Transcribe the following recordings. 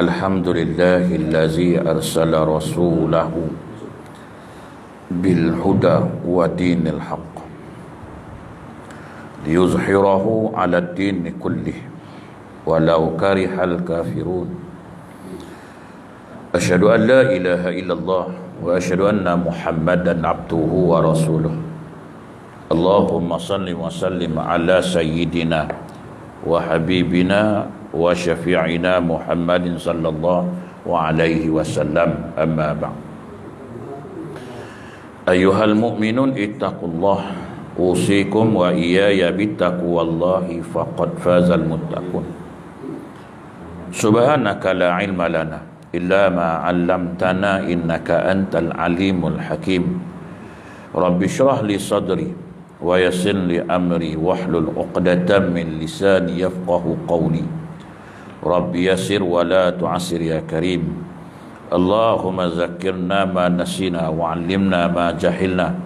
Alhamdulillahillazi arsala rasulahu bil huda wa dinil haqq liyuzhirahu 'ala ad-din kullih walau karihal kafirun. Asyhadu an la ilaha illallah wa asyhadu anna Muhammadan abduhu wa rasuluh. Allahumma salli wa sallim ala sayyidina wa habibina wa syafi'ina Muhammadin sallallahu alaihi wasallam, amma ba'd. Ayyuhal mu'minun ittaqullah, usikum wa iyaya bittaqwallahi faqad fazal muttaqun. Subhanaka la ilma lana illa ma 'allamtana innaka antal alimul hakim. Rabbi shrah li sadri wa yassir li amri wahlul 'uqdatam min lisani yafqahu qawli. Rabbi yassir wa la tu'assir ya karim. Allahumma zakkirna ma nasina wa 'allimna ma jahilna.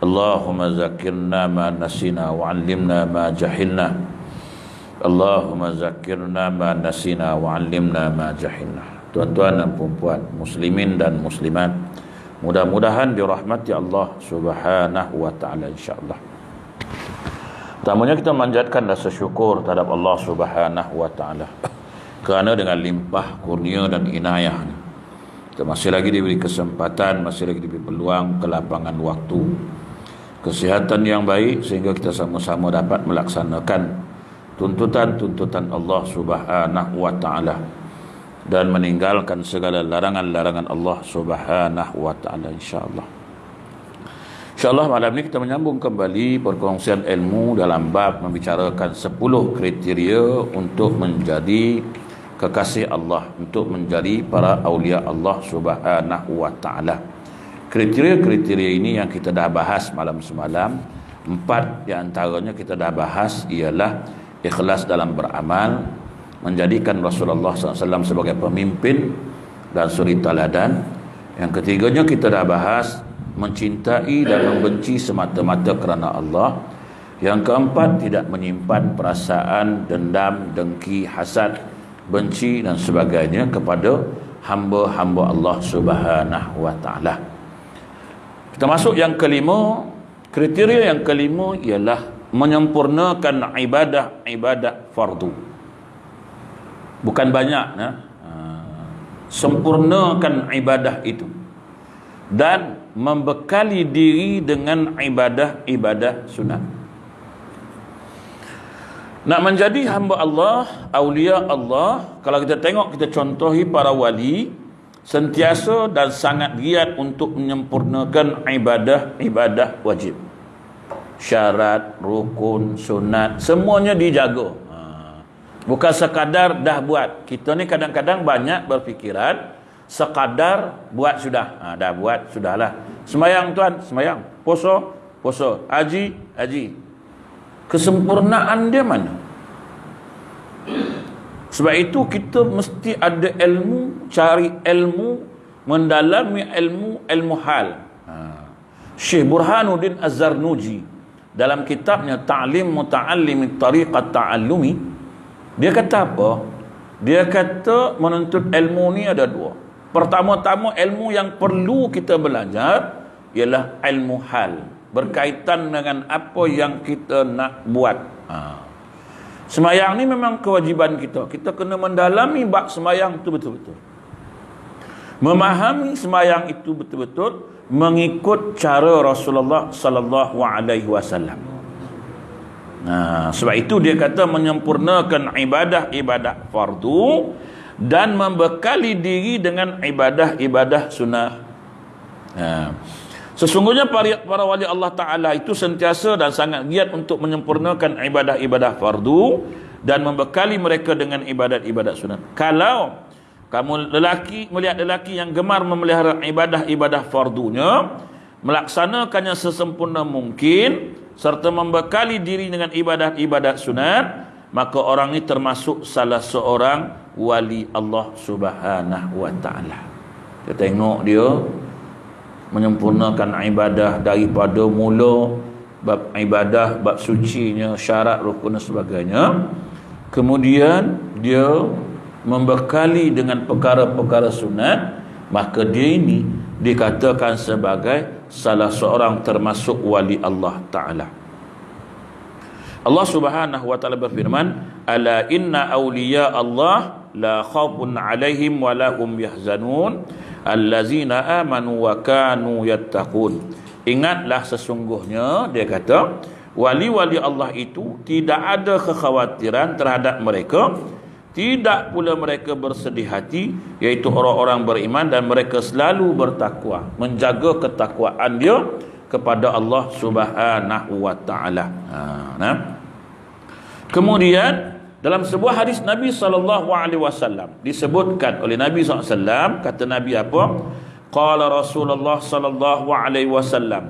Allahumma zakkirna ma nasina wa 'allimna ma jahilna. Allahumma zakkirna ma nasina wa 'allimna ma jahilna. Tuan-tuan dan puan-puan, muslimin dan muslimat, mudah-mudahan dirahmati Allah Subhanahu wa taala insyaallah. Pertamanya kita manjatkan rasa syukur terhadap Allah Subhanahu wa taala kerana dengan limpah kurnia dan inayahnya kita masih lagi diberi kesempatan, masih lagi diberi peluang, kelapangan waktu, kesihatan yang baik sehingga kita sama-sama dapat melaksanakan tuntutan-tuntutan Allah Subhanahu wa taala dan meninggalkan segala larangan-larangan Allah Subhanahu wa taala insyaallah. InsyaAllah malam ini kita menyambung kembali perkongsian ilmu dalam bab membicarakan 10 kriteria untuk menjadi kekasih Allah, untuk menjadi para awliya Allah Subhanahu wa ta'ala. Kriteria-kriteria ini yang kita dah bahas malam semalam. 4 di antaranya kita dah bahas ialah ikhlas dalam beramal, menjadikan Rasulullah SAW sebagai pemimpin dan suri teladan. Yang ketiganya kita dah bahas mencintai dan membenci semata-mata kerana Allah. Yang keempat, tidak menyimpan perasaan dendam, dengki, hasad, benci dan sebagainya kepada hamba-hamba Allah Subhanahu wa taala. Kita masuk yang kelima. Kriteria yang kelima ialah menyempurnakan ibadah fardu. Bukan banyak, sempurnakan ibadah itu dan membekali diri dengan ibadah-ibadah sunat. Nak menjadi hamba Allah, awliya Allah, kalau kita tengok, kita contohi para wali, sentiasa dan sangat giat untuk menyempurnakan ibadah-ibadah wajib. Syarat, rukun, sunat, semuanya dijaga. Bukan sekadar dah buat. Kita ni kadang-kadang banyak berfikiran sekadar buat sudah. Dah buat, sudahlah. Semayang tuan, semayang. Puasa, puasa. Haji, haji. Kesempurnaan dia mana? Sebab itu kita mesti ada ilmu, cari ilmu, mendalami ilmu hal. Syekh Burhanuddin Az-Zarnuji dalam kitabnya Ta'lim Muta'allim Tariqat Ta'allumi, dia kata apa? Dia kata menuntut ilmu ni ada 2. Pertama-tama ilmu yang perlu kita belajar ialah ilmu hal, berkaitan dengan apa yang kita nak buat. Semayang ni memang kewajiban kita. Kita kena mendalami bab semayang itu betul-betul, memahami semayang itu betul-betul, mengikut cara Rasulullah sallallahu alaihi wasallam. Sebab itu dia kata menyempurnakan ibadah-ibadah fardu dan membekali diri dengan ibadah-ibadah sunnah. Sesungguhnya para wali Allah Ta'ala itu sentiasa dan sangat giat untuk menyempurnakan ibadah-ibadah fardu dan membekali mereka dengan ibadat-ibadat sunat. Kalau kamu melihat lelaki yang gemar memelihara ibadah-ibadah fardunya, melaksanakannya sesempurna mungkin, serta membekali diri dengan ibadat-ibadat sunat, maka orang ini termasuk salah seorang wali Allah Subhanahu wa Ta'ala. Kita tengok dia menyempurnakan ibadah daripada mula bab ibadah, bab sucinya, syarat, rukun dan sebagainya. Kemudian dia membekali dengan perkara-perkara sunat, maka dia ini dikatakan sebagai salah seorang termasuk wali Allah Ta'ala. Allah Subhanahu wa Ta'ala berfirman, ala inna awliya Allah la khawfun alaihim wa la hum yahzanun allazina amanu wa kanu yattaqun. Ingatlah sesungguhnya, dia kata, wali-wali Allah itu tidak ada kekhawatiran terhadap mereka, tidak pula mereka bersedih hati, iaitu orang-orang beriman, dan mereka selalu bertakwa, menjaga ketakwaan dia kepada Allah Subhanahu wa Ta'ala. Kemudian dalam sebuah hadis Nabi SAW disebutkan oleh Nabi SAW, kata Nabi apa? Qala Rasulullah SAW,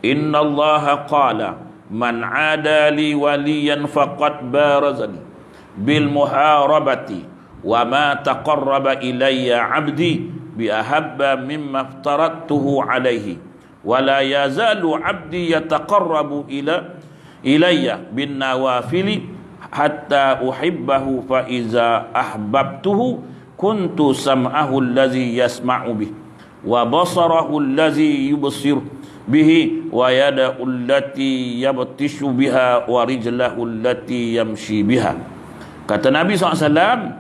inna Allah qala man ada li waliyan faqad barazani bil muharabati wa ma taqarraba ilayya abdi bi ahabba mimma aftaradtuhu alayhi wa la yazalu abdi yataqarrabu ilayya bin nawafili hatta uhibbahu fa iza ahbabtuhu kuntu sam'ahu allazi yasma'u bih wa basarahu allazi yubsir bihi wa yadahu allati yabtishu biha wa rijlahu allati yamshi biha. Kata Nabi SAW,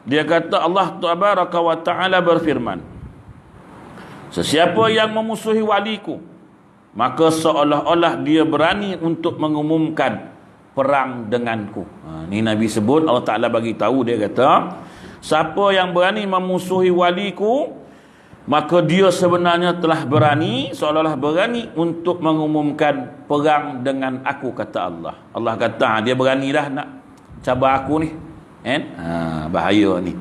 dia kata Allah Tabaraka wa Ta'ala berfirman, sesiapa yang memusuhi waliku, maka seolah-olah dia berani untuk mengumumkan perang denganku. Ini Nabi sebut, Allah Ta'ala bagi tahu, dia kata, siapa yang berani memusuhi waliku, maka dia sebenarnya telah berani, seolah-olah berani untuk mengumumkan perang dengan aku, kata Allah. Allah kata, dia berani dah nak cabar aku ni, bahaya ni.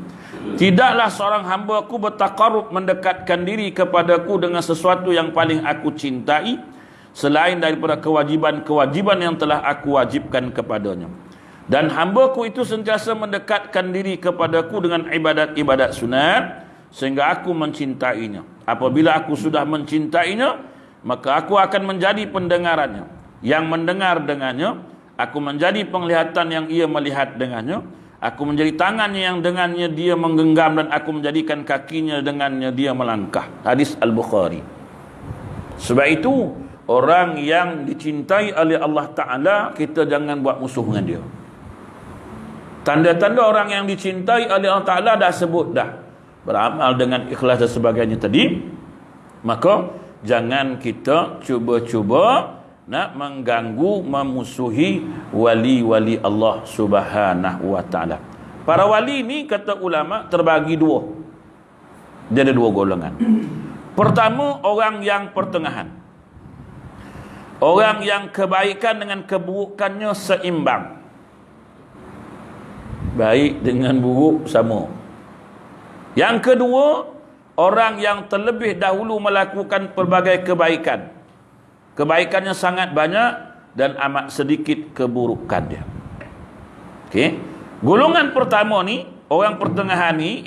Tidaklah seorang hamba aku bertakarub, mendekatkan diri kepadaku dengan sesuatu yang paling aku cintai, selain daripada kewajiban-kewajiban yang telah aku wajibkan kepadanya. Dan hamba-Ku itu sentiasa mendekatkan diri kepadaku dengan ibadat-ibadat sunat, sehingga aku mencintainya. Apabila aku sudah mencintainya, maka aku akan menjadi pendengarannya yang mendengar dengannya, aku menjadi penglihatan yang ia melihat dengannya, aku menjadi tangannya yang dengannya dia menggenggam, dan aku menjadikan kakinya dengannya dia melangkah. Hadis Al-Bukhari. Sebab itu, orang yang dicintai oleh Allah Ta'ala, kita jangan buat musuh dengan dia. Tanda-tanda orang yang dicintai oleh Allah Ta'ala dah sebut dah, beramal dengan ikhlas dan sebagainya tadi. Maka jangan kita cuba-cuba nak mengganggu, memusuhi wali-wali Allah Subhanahu wa Ta'ala. Para wali ni, kata ulama, terbagi dua. Dia ada dua golongan. Pertama, orang yang pertengahan, orang yang kebaikan dengan keburukannya seimbang, baik dengan buruk sama. Yang kedua, orang yang terlebih dahulu melakukan pelbagai kebaikan, kebaikannya sangat banyak dan amat sedikit keburukannya. Okey. Golongan pertama ni, orang pertengahan ni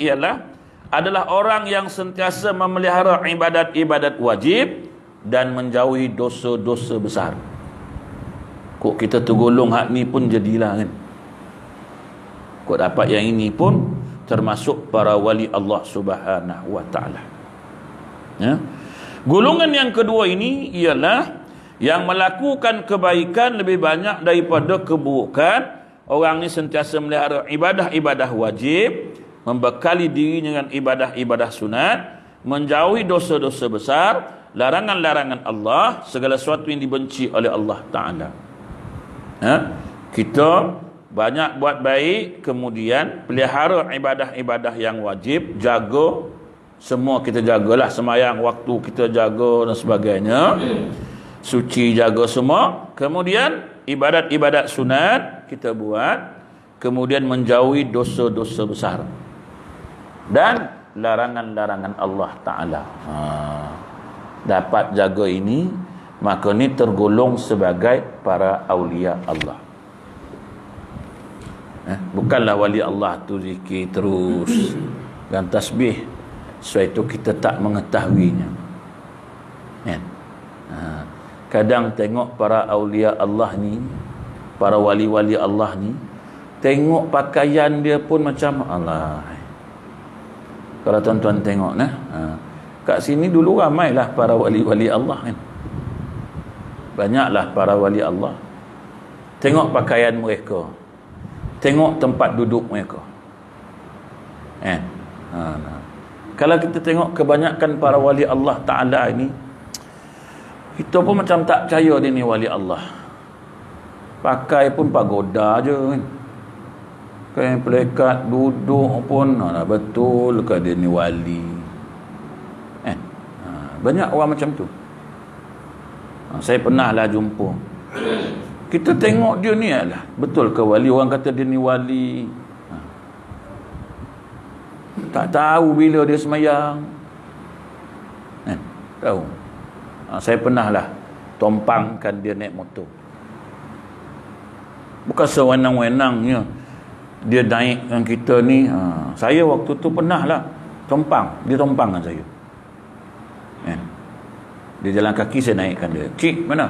adalah orang yang sentiasa memelihara ibadat-ibadat wajib dan menjauhi dosa-dosa besar. Kok kita tergolong hak ni pun jadilah kan. Kok dapat yang ini pun termasuk para wali Allah Subhanahu wa Ta'ala. Ya. Golongan yang kedua ini ialah yang melakukan kebaikan lebih banyak daripada keburukan. Orang ni sentiasa melihara ibadah-ibadah wajib, membekali diri dengan ibadah-ibadah sunat, menjauhi dosa-dosa besar, larangan-larangan Allah, segala sesuatu yang dibenci oleh Allah Ta'ala. Ya. Kita banyak buat baik, kemudian pelihara ibadah-ibadah yang wajib, jaga, semua kita jagalah, sembahyang waktu kita jaga dan sebagainya, suci jaga semua. Kemudian ibadat-ibadat sunat kita buat, kemudian menjauhi dosa-dosa besar dan larangan-larangan Allah Ta'ala. Dapat jaga ini, maka ni tergolong sebagai para awliya Allah. Bukanlah wali Allah tu zikir terus dan tasbih, sebab itu kita tak mengetahuinya. Kadang tengok para awliya Allah ni, para wali-wali Allah ni, tengok pakaian dia pun macam Allah, Kalau tuan-tuan tengok nah, kat sini dulu ramailah para wali-wali Allah kan. Banyaklah para wali Allah. Tengok pakaian mereka, tengok tempat duduk mereka. Kalau kita tengok kebanyakan para wali Allah Ta'ala ini, kita pun macam tak percaya dia ni wali Allah. Pakai pun pagoda je kan, kain pelekat, duduk pun betul ke dia ni wali. Banyak orang macam tu. Saya pernah lah jumpa. Kita tengok dia ni adalah betul ke wali, orang kata dia ni wali. Tak tahu bila dia semayang. Tahu. Saya pernah lah tompangkan dia naik motor. Bukan sewenang-wenangnya dia naik dengan kita ni. Saya waktu tu pernah lah tompang. Dia tompangkan saya. Dia jalan kaki, saya naikkan dia. Cik mana?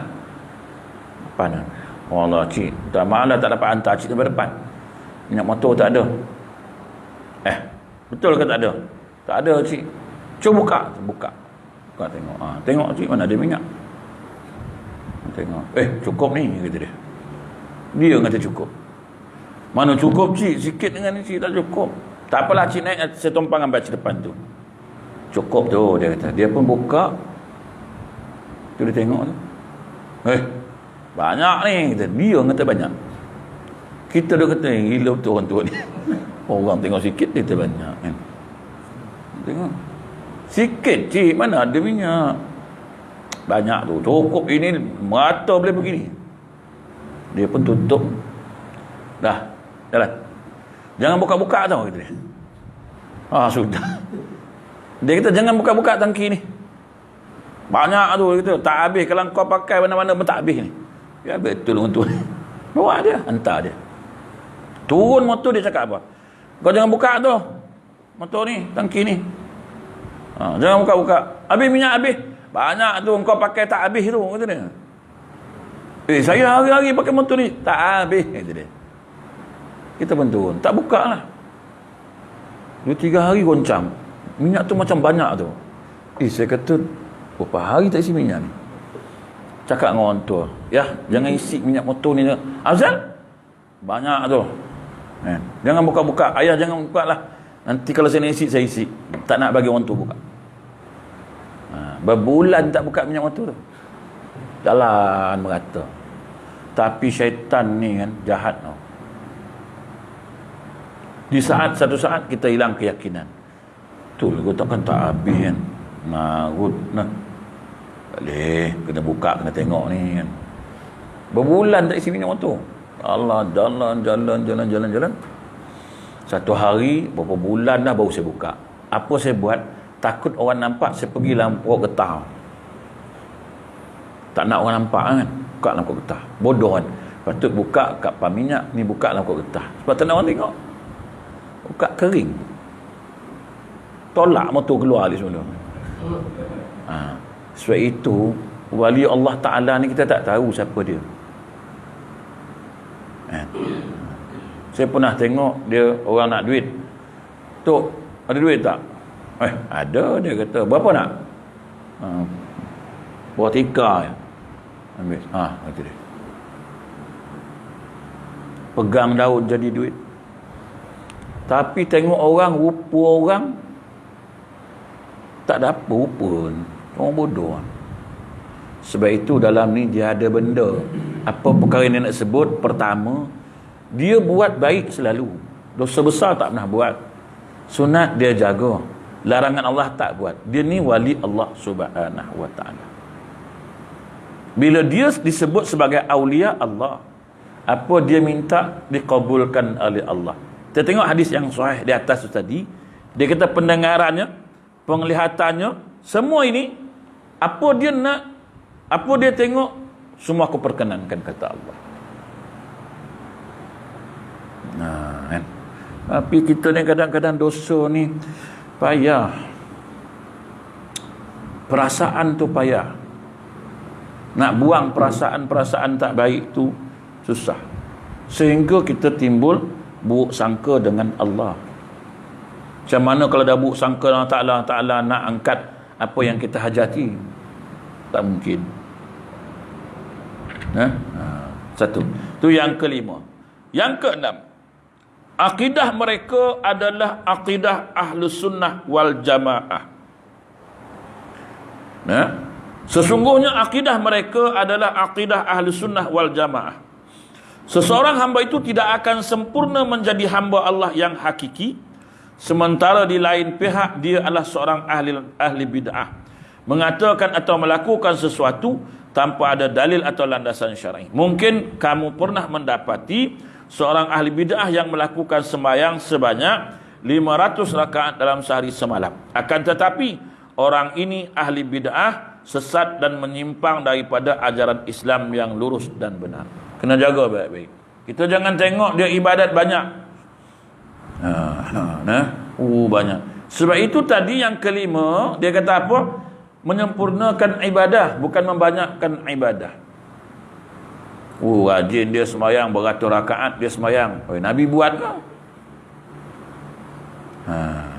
Depan. Oh Allah, cik tak malah tak dapat hantar cik sampai depan. Minyak motor tak ada. Betul ke tak ada? Tak ada cik. Cuba buka tengok. Tengok cik, mana ada minyak. Tengok. Cukup ni, kata dia. Dia kata cukup. Mana cukup cik? Sikit dengan ni cik tak cukup. Tak apalah cik naik, saya tumpang ambil cik depan tu. Cukup tu, dia kata. Dia pun buka. Tu dia tengok tu. Banyak ni, kata. Dia kata banyak. Kita dah kata gila betul orang tua ni. Orang tengok sikit, dia kata banyak kan. Tengok sikit cik, mana ada minyak. Banyak tu, cukup ini merata boleh begini. Dia pun tutup. Dah, jalan. Jangan buka-buka tau, kata dia. Sudah. Dia kata jangan buka-buka tangki ni. Banyak tu, dia kata tak habis. Kalau kau pakai mana-mana pun tak habis ni. Ya betul orang tu. Bawa dia, hantar dia. Turun motor, dia cakap apa? Kau jangan buka tu motor ni, tangki ni. Jangan buka-buka. Habis minyak habis. Banyak tu kau pakai tak habis tu, kata dia. Saya hari-hari pakai motor ni tak habis, kata dia. Kita pun turun, tak buka lah. 2-3 hari goncang. Minyak tu macam banyak tu. Saya kata berapa hari tak isi minyak ni. Cakap dengan orang tua, ya jangan isi minyak motor ni. Azal banyak tu. Jangan buka-buka. Ayah jangan buka lah. Nanti kalau saya nak isi, saya isi. Tak nak bagi orang tua buka. Berbulan tak buka minyak motor tu. Jalan merata. Tapi syaitan ni kan jahat tau. Di satu saat kita hilang keyakinan. Betul kau takkan tak habis kan. Narut nah. Boleh kena buka, kena tengok ni kan. Berbulan tak isi minyak motor. Allah, jalan. Satu hari, berapa bulan dah baru saya buka. Apa saya buat? Takut orang nampak, saya pergi lampu getah. Tak nak orang nampak kan. Buka lampu getah. Bodoh kan. Patut buka kat pam minyak, ni buka lampu getah. Sebab tak nak orang tengok. Buka kering. Tolak motor keluar dia semula. Sebab itu, wali Allah Ta'ala ni kita tak tahu siapa dia. Saya pernah tengok dia orang nak duit. Tok, ada duit tak? Ada, dia kata. Berapa nak? Buat tika ya. Ambil. Kata dia. Pegang daun jadi duit. Tapi tengok orang, rupa orang tak ada apa rupa. Orang bodoh. Sebab itu dalam ni dia ada benda. Apa perkara yang nak sebut? Pertama, dia buat baik selalu. Dosa besar tak pernah buat. Sunat dia jaga. Larangan Allah tak buat. Dia ni wali Allah Subhanahu wa ta'ala. Bila dia disebut sebagai awliya Allah, apa dia minta dikabulkan oleh Allah. Kita tengok hadis yang sahih di atas tu tadi. Dia kata pendengarannya, penglihatannya, semua ini, apa dia nak, apa dia tengok, semua aku perkenankan, kata Allah. Kan? Tapi kita ni kadang-kadang dosa ni payah. Perasaan tu payah. Nak buang perasaan-perasaan tak baik tu susah. Sehingga kita timbul buruk sangka dengan Allah. Macam mana kalau dah buruk sangka Allah Ta'ala nak angkat apa yang kita hajati? Tak mungkin. Satu. Tu yang kelima. Yang keenam, akidah mereka adalah akidah Ahlus Sunnah wal Jamaah. Sesungguhnya akidah mereka adalah akidah Ahlus Sunnah wal Jamaah. Seseorang hamba itu tidak akan sempurna menjadi hamba Allah yang hakiki, sementara di lain pihak dia adalah seorang ahli bid'ah, mengatakan atau melakukan sesuatu tanpa ada dalil atau landasan syar'i. Mungkin kamu pernah mendapati seorang ahli bid'ah yang melakukan sembahyang sebanyak 500 rakaat dalam sehari semalam. Akan tetapi orang ini ahli bid'ah, sesat dan menyimpang daripada ajaran Islam yang lurus dan benar. Kena jaga baik-baik. Kita jangan tengok dia ibadat banyak. Banyak. Sebab itu tadi yang kelima, dia kata apa? Menyempurnakan ibadah, bukan membanyakkan ibadah. Rajin dia sembahyang beratus rakaat dia sembahyang. Nabi buat ke?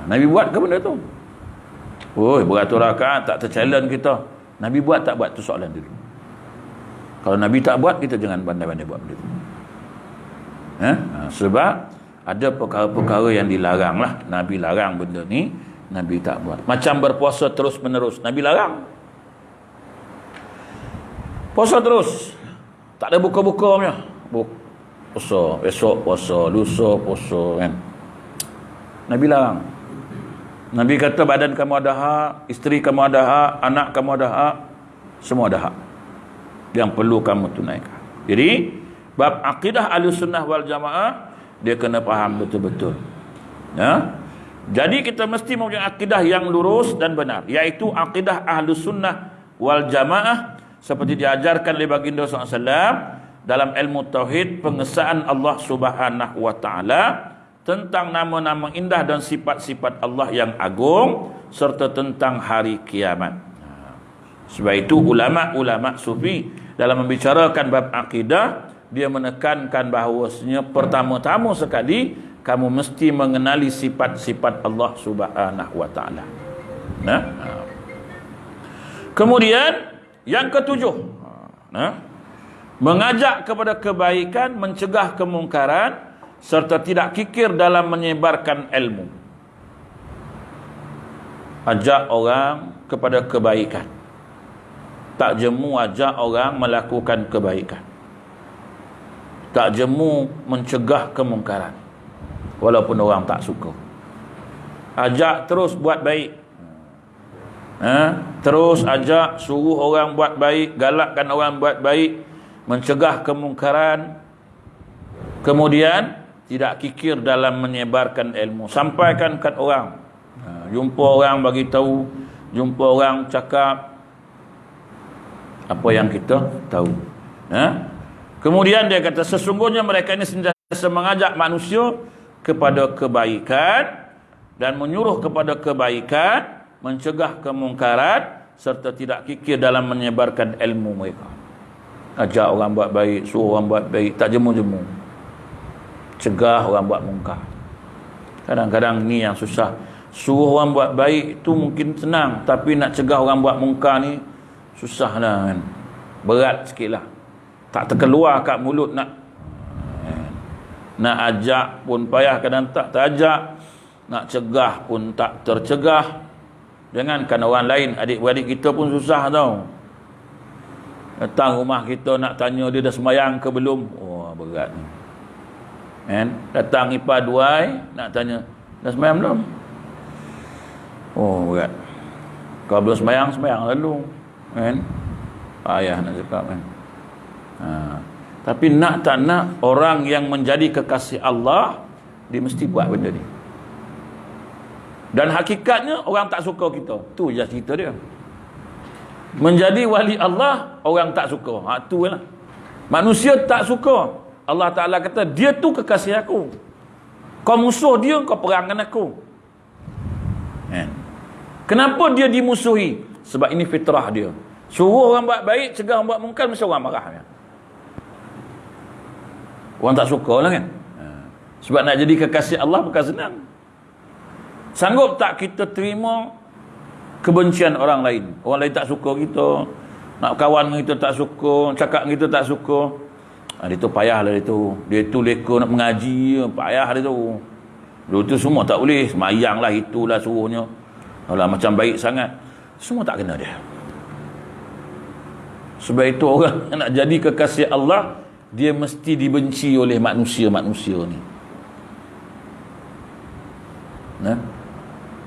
Nabi buat ke benda tu? Beratus rakaat tak terchallenge kita. Nabi buat tak buat tu soalan dulu. Kalau Nabi tak buat, kita jangan pandai-pandai buat benda tu. Sebab ada perkara-perkara yang dilarang lah. Nabi larang benda ni, Nabi tak buat. Macam berpuasa terus menerus, Nabi larang. Puasa terus, tak ada buka-buka punya. Puasa, esok puasa, lusa puasa kan. Nabi larang. Nabi kata badan kamu ada hak, isteri kamu ada hak, anak kamu ada hak, semua ada hak yang perlu kamu tunaikan. Jadi bab akidah Ahlussunnah wal Jamaah dia kena faham betul-betul. Jadi kita mesti mempunyai akidah yang lurus dan benar, iaitu akidah Ahlussunnah wal Jamaah seperti diajarkan oleh baginda SAW dalam ilmu tauhid, pengesaan Allah Subhanahu wa taala tentang nama-nama indah dan sifat-sifat Allah yang agung serta tentang hari kiamat. Sebab itu ulama-ulama sufi dalam membicarakan bab akidah, dia menekankan bahawasanya pertama-tama sekali kamu mesti mengenali sifat-sifat Allah Subhanahu wa taala. Kemudian yang ketujuh, mengajak kepada kebaikan, mencegah kemungkaran serta tidak kikir dalam menyebarkan ilmu. Ajak orang kepada kebaikan, tak jemu ajak orang melakukan kebaikan, tak jemu mencegah kemungkaran walaupun orang tak suka. Ajak terus buat baik, terus ajak, suruh orang buat baik, galakkan orang buat baik, mencegah kemungkaran. Kemudian tidak kikir dalam menyebarkan ilmu, sampaikan kat orang. Jumpa orang bagi tahu, jumpa orang cakap apa yang kita tahu. Kemudian dia kata sesungguhnya mereka ini sentiasa mengajak manusia kepada kebaikan dan menyuruh kepada kebaikan, mencegah kemungkaran serta tidak kikir dalam menyebarkan ilmu mereka. Ajak orang buat baik, suruh orang buat baik, tak jemu-jemu. Cegah orang buat mungkar. Kadang-kadang ni yang susah. Suruh orang buat baik tu mungkin senang, tapi nak cegah orang buat mungkar ni susah lah kan. Berat sikit lah. Tak terkeluar kat mulut nak ajak pun payah, kadang tak terajak. Nak cegah pun tak tercegah. Jangankan orang lain, adik-beradik kita pun susah tau. Datang rumah kita nak tanya dia dah sembahyang ke belum. Berat ni kan. Datang ipar duai nak tanya dah sembahyang belum. Berat. Kalau belum sembahyang lalu kan. Ayah nak cakap kan. Tapi nak tak nak, orang yang menjadi kekasih Allah, dia mesti buat benda ni. Dan hakikatnya orang tak suka kita. Tu je cerita dia. Menjadi wali Allah, orang tak suka. Tu lah. Manusia tak suka. Allah Ta'ala kata, dia tu kekasih aku. Kau musuh dia, kau perang dengan aku. Kenapa dia dimusuhi? Sebab ini fitrah dia. Suruh orang buat baik, cegah orang buat mungkar, mesti orang marah kan? Orang tak suka lah kan? Sebab nak jadi kekasih Allah bukan senang. Sanggup tak kita terima kebencian orang lain? Orang lain tak suka kita, nak kawan dengan kita tak suka, cakap dengan kita tak suka. Dia tu payah lah dia tu. Dia tu leka nak mengaji, payah dia tu. Dia tu semua tak boleh. Semayang lah, itulah suruhnya. Alah, macam baik sangat. Semua tak kena dia. Sebab itu orang yang nak jadi kekasih Allah, dia mesti dibenci oleh manusia-manusia ni. Nah,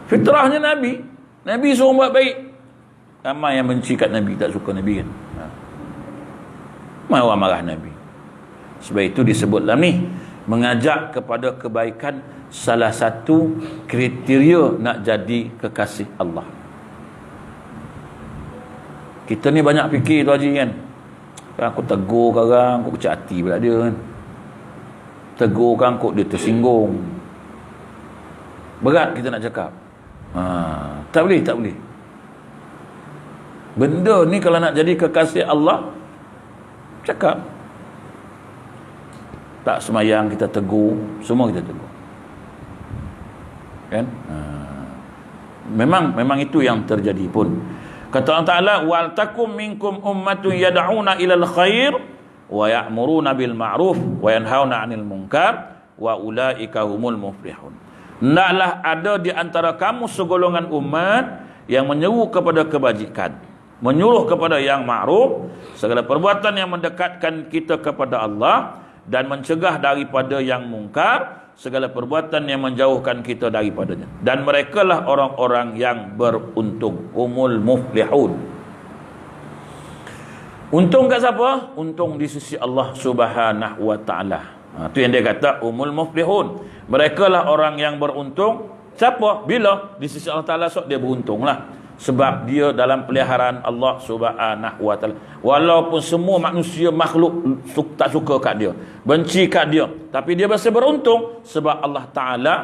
fitrahnya Nabi. Nabi suruh buat baik. Ramai yang benci kat Nabi, tak suka Nabi kan. Ramai orang marah Nabi. Sebab itu disebut dalam ni, mengajak kepada kebaikan salah satu kriteria nak jadi kekasih Allah. Kita ni banyak fikir tu Haji kan. Aku tegur orang, aku kecil hati pula dia kan. Tegur orang, kok dia tersinggung. Berat kita nak cakap. Tak boleh, tak boleh. Benda ni kalau nak jadi kekasih Allah, cakap. Tak semayang kita tegur, semua kita tegur. Kan? Memang itu yang terjadi pun. Kata Allah Ta'ala, wal takum minkum ummatun yad'una ilal khair wa ya'muruna bil ma'ruf wa yanhauna 'anil munkar wa ulaika humul muflihun. Hendaklah ada di antara kamu segolongan umat yang menyeru kepada kebajikan, menyuruh kepada yang ma'ruf, segala perbuatan yang mendekatkan kita kepada Allah, dan mencegah daripada yang mungkar, segala perbuatan yang menjauhkan kita daripadanya. Dan merekalah orang-orang yang beruntung, humul muflihun. Untung kat siapa? Untung di sisi Allah Subhanahu wa taala. Itu yang dia kata humul muflihun. Merekalah orang yang beruntung. Siapa? Bila di sisi Allah Taala, so dia beruntunglah. Sebab dia dalam peliharaan Allah Subhanahu wa taala. Walaupun semua manusia makhluk tak suka kat dia, benci kat dia, tapi dia masih beruntung sebab Allah Taala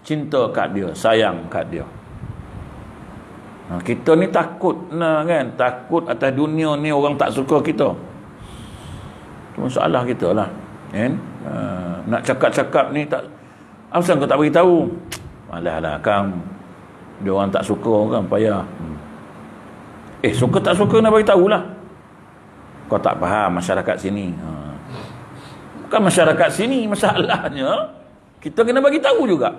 cinta kat dia, sayang kat dia. Kita ni takut kan, takut atas dunia ni orang tak suka kita. Itu masalah kita lah kan. Nak cakap-cakap ni tak, asal kau tak beritahu? Alah kang, dia orang tak suka kan, payah. Suka tak suka nak beritahu lah. Kau tak faham masyarakat sini. Bukan masyarakat sini masalahnya, kita kena bagi tahu juga.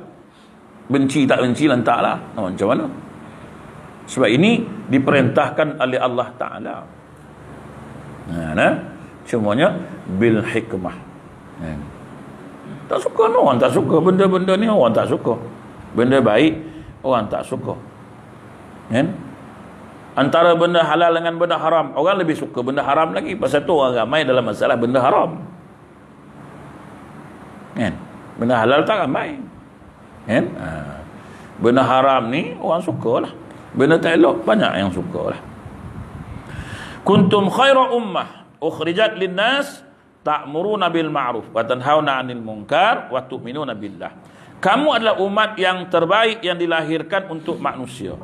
Benci tak benci lantaklah. Macam mana? Sebab ini diperintahkan oleh Allah Ta'ala. Semuanya bil hikmah. Tak suka no, orang tak suka. Benda-benda ni orang tak suka. Benda baik orang tak suka. Kan? Antara benda halal dengan benda haram, orang lebih suka benda haram lagi. Pasal tu orang ramai dalam masalah benda haram. Kan? Benda halal tak ramai. Kan? Benda haram ni orang suka lah. Benda tak elok banyak yang suka lah. Kuntum khaira ummah ukhrijat linnas ta'muruna bil ma'ruf wa tanhauna 'anil munkar wa tu'minuna billah. Kamu adalah umat yang terbaik yang dilahirkan untuk manusia,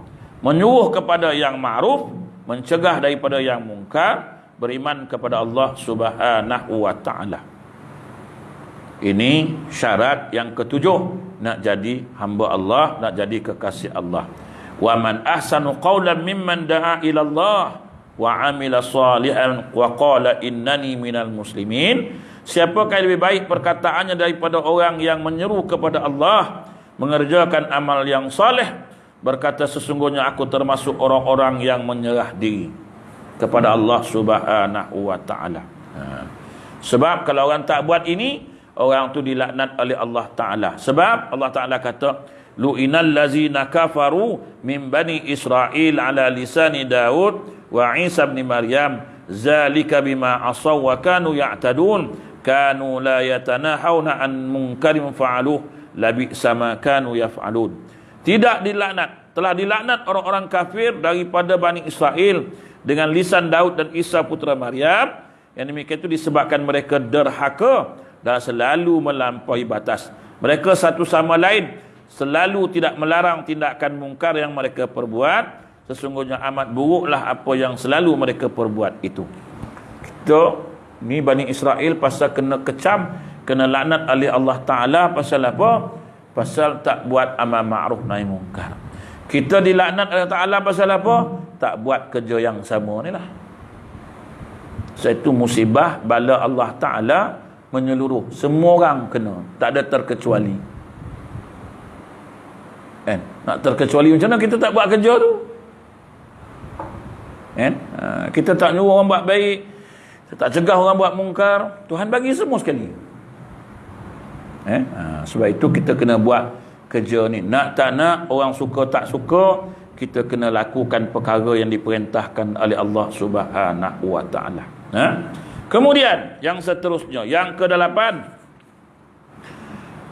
menyuruh kepada yang ma'ruf, mencegah daripada yang mungkar, beriman kepada Allah Subhanahu wa taala. Ini syarat yang ketujuh nak jadi hamba Allah, nak jadi kekasih Allah. Wa man ahsanu qawlan mimman da'a ila Allah wa 'amila salihan wa qala innani minal muslimin. Siapakah yang lebih baik perkataannya daripada orang yang menyeru kepada Allah, mengerjakan amal yang saleh, berkata sesungguhnya aku termasuk orang-orang yang menyerah diri kepada Allah Subhanahu wa taala. Sebab kalau orang tak buat ini, orang tu dilaknat oleh Allah Taala. Sebab Allah Taala kata, lu'inal lazina kafaru min bani Israel ala lisani Daud wa Isa bin Maryam zalika bima asaw wa kanu ya'tadun kanu la yatanahawna an munkarin fa'aluh labi'sa ma kanu yaf'alun. Tidak dilaknat, telah dilaknat orang-orang kafir daripada Bani Israel dengan lisan Daud dan Isa putra Maryam. Yang demikian itu disebabkan mereka derhaka dan selalu melampaui batas. Mereka satu sama lain selalu tidak melarang tindakan mungkar yang mereka perbuat. Sesungguhnya amat buruklah apa yang selalu mereka perbuat itu. Kita ni Bani Israel pasal kena kecam, kena laknat oleh Allah Ta'ala pasal apa? pasal tak buat amal ma'ruf nahi mungkar. Kita dilaknat oleh Ta'ala pasal apa? Tak buat kerja yang sama ni lah. Satu musibah bala Allah Ta'ala menyeluruh, semua orang kena, tak ada terkecuali. Kan? Nak terkecuali macam mana kita tak buat kerja tu? Kan? Kita tak nyuruh orang buat baik, kita tak cegah orang buat mungkar. Tuhan bagi semua sekali. Sebab itu kita kena buat kerja ni. Nak tak nak, orang suka tak suka, kita kena lakukan perkara yang diperintahkan oleh Allah Subhanahu wa Ta'ala. Kemudian yang seterusnya, yang ke-8,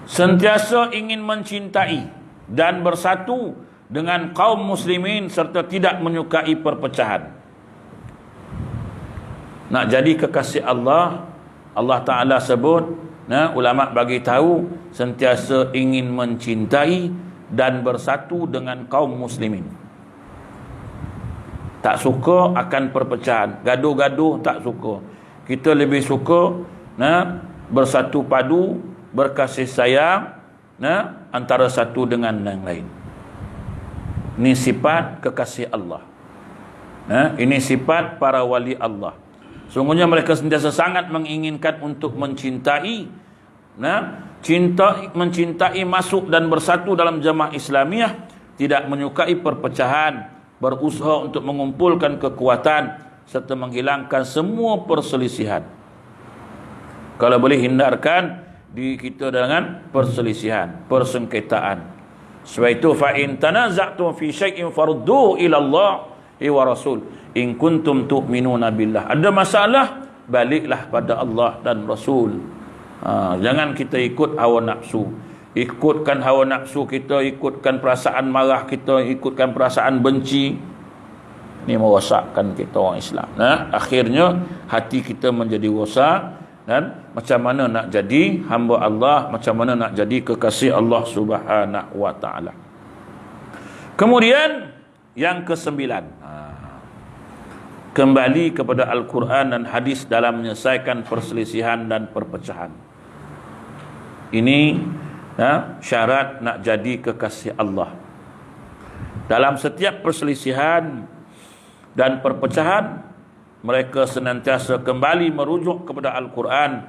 sentiasa ingin mencintai dan bersatu dengan kaum muslimin serta tidak menyukai perpecahan. Nak jadi kekasih Allah, Allah Ta'ala sebut, ulama bagi tahu, sentiasa ingin mencintai dan bersatu dengan kaum muslimin. Tak suka akan perpecahan, gaduh-gaduh tak suka. Kita lebih suka bersatu padu, berkasih sayang antara satu dengan yang lain. Ini sifat kekasih Allah. Ini sifat para wali Allah. Sungguhnya mereka sentiasa sangat menginginkan untuk mencintai, mencintai masuk dan bersatu dalam jamaah Islamiyah, tidak menyukai perpecahan, berusaha untuk mengumpulkan kekuatan serta menghilangkan semua perselisihan. Kalau boleh hindarkan diri kita dengan perselisihan, persengketaan. Sebab itu fa in tanaza'tum fi syai'in farudduhu ila Allah wa Rasul in kuntum tu'minuna billah. Ada masalah, baliklah pada Allah dan Rasul. Jangan kita ikut hawa nafsu. Ikutkan hawa nafsu kita, ikutkan perasaan marah kita, ikutkan perasaan benci. Ini merosakkan kita orang Islam. Akhirnya hati kita menjadi rosak. Dan macam mana nak jadi hamba Allah, macam mana nak jadi kekasih Allah Subhanahu wa Ta'ala. Kemudian yang ke-9, kembali kepada Al-Quran dan hadis dalam menyelesaikan perselisihan dan perpecahan. Ini syarat nak jadi kekasih Allah. Dalam setiap perselisihan dan perpecahan, mereka senantiasa kembali merujuk kepada Al-Quran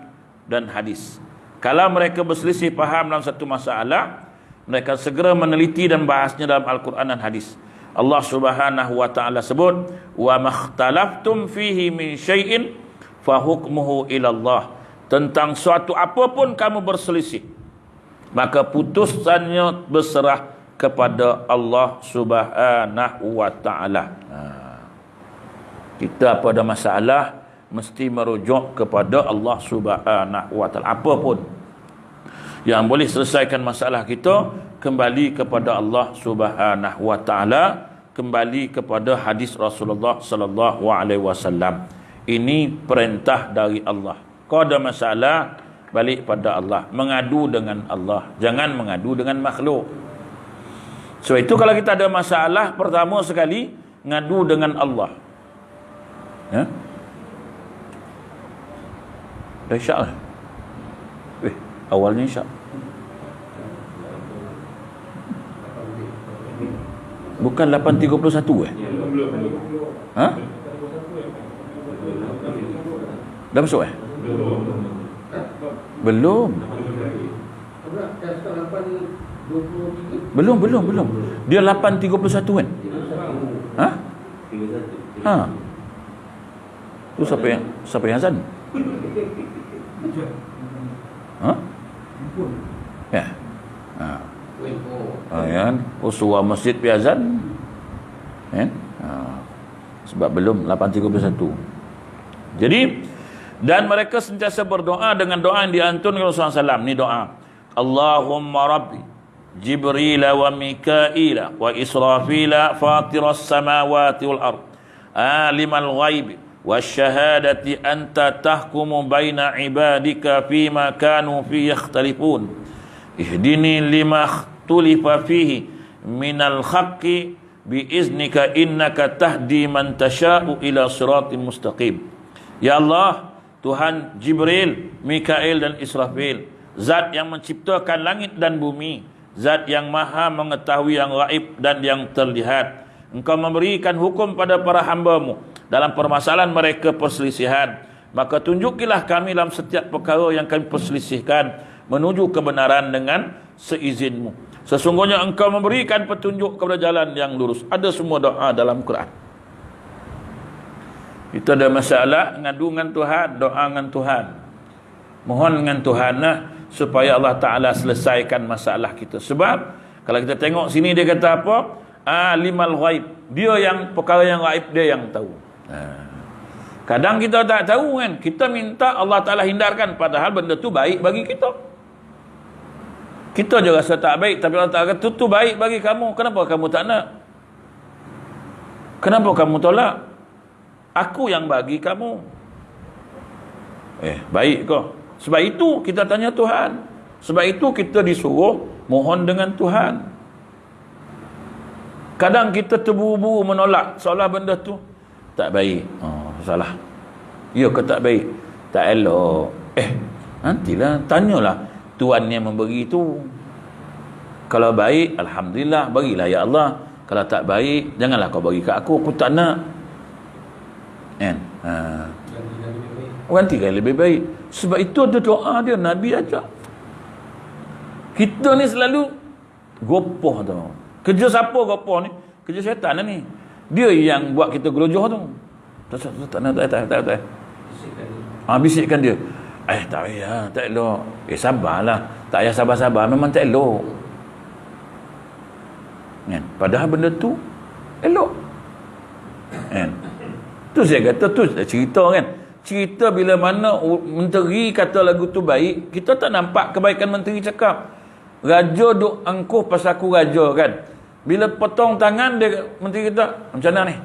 dan hadis. Kalau mereka berselisih faham dalam satu masalah, mereka segera meneliti dan bahasnya dalam Al-Quran dan hadis. Allah Subhanahu wa Ta'ala sebut, wa makhtalaftum fihi min syai'in fa hukmuhu ila Allah. Tentang suatu apapun kamu berselisih, maka putusannya berserah kepada Allah Subhanahu wa Ta'ala. Kita apa ada masalah, mesti merujuk kepada Allah Subhanahu wa Ta'ala. Apapun yang boleh selesaikan masalah kita, kembali kepada Allah Subhanahu wa Ta'ala, kembali kepada hadis Rasulullah sallallahu alaihi wasallam. Ini perintah dari Allah. Kau ada masalah, balik pada Allah, mengadu dengan Allah, jangan mengadu dengan makhluk. Sebab itu kalau kita ada masalah, pertama sekali ngadu dengan Allah. Dah isyak lah. Awalnya isyak. Bukan 8.31 Dah masuk Belum. Belum. Dia 8.31 kan? Tu siapa yang azan? Ya. Kan? Surah masjid pi azan. Kan? Sebab belum 8.31. Jadi, dan mereka sentiasa berdoa dengan doa yang diantun Rasulullah SAW. Ni doa, Allahumma Rabbi Jibril wa Mikail wa Israfil fatiras samawati wal ard alimal ghaib wasyahadati anta tahkumu baina ibadika fima kanu fi yakhtalifun ihdini lima ikhtulifa fihi minal haqqi biiznika innaka tahdi man tasha'u ila siratin mustaqim. Ya Allah, Tuhan Jibril, Mikail dan Israfil, zat yang menciptakan langit dan bumi, Zat yang maha mengetahui yang gaib dan yang terlihat. Engkau memberikan hukum pada para hamba-Mu dalam permasalahan mereka perselisihan. Maka tunjukilah kami dalam setiap perkara yang kami perselisihkan menuju kebenaran dengan seizin-Mu. Sesungguhnya Engkau memberikan petunjuk kepada jalan yang lurus. Ada semua doa dalam Quran. Kita ada masalah, ngadu dengan Tuhan, doa dengan Tuhan. Mohon dengan Tuhan supaya Allah Ta'ala selesaikan masalah kita. Sebab kalau kita tengok sini dia kata apa? Alimal ghaib. Dia yang perkara yang ghaib dia yang tahu. Kadang kita tak tahu kan. Kita minta Allah Ta'ala hindarkan. Padahal benda tu baik bagi kita. Kita je rasa tak baik. Tapi Allah Ta'ala kata tu baik bagi kamu. Kenapa kamu tak nak? Kenapa kamu tolak? Aku yang bagi kamu. Baik kau. Sebab itu kita tanya Tuhan. Sebab itu kita disuruh mohon dengan Tuhan. Kadang kita terburu-buru menolak seolah benda tu tak baik. Salah. Ya ke tak baik? Tak elok. Nantilah tanyalah Tuhan yang memberi tu. Kalau baik, alhamdulillah, berilah ya Allah. Kalau tak baik, janganlah kau bagi kat aku tak nak. Kan? Gantikan lebih baik. Sebab itu ada doa dia, Nabi ajar. Kita ni selalu gopoh tu. Kerja siapa gopoh ni? Kerja syaitan lah ni. Dia yang buat kita gelojoh tu. Tak. Bisikkan dia. Tak payah, tak elok. Sabarlah. Tak payah sabar-sabar, memang tak elok. Kan? Padahal benda tu elok. Kan? Tu saya kata, tu cerita kan. Cerita bila mana menteri kata lagu tu baik, kita tak nampak kebaikan menteri cakap. Raja duk angkuh pasal aku raja kan. Bila potong tangan dia, menteri kata, macam mana ni?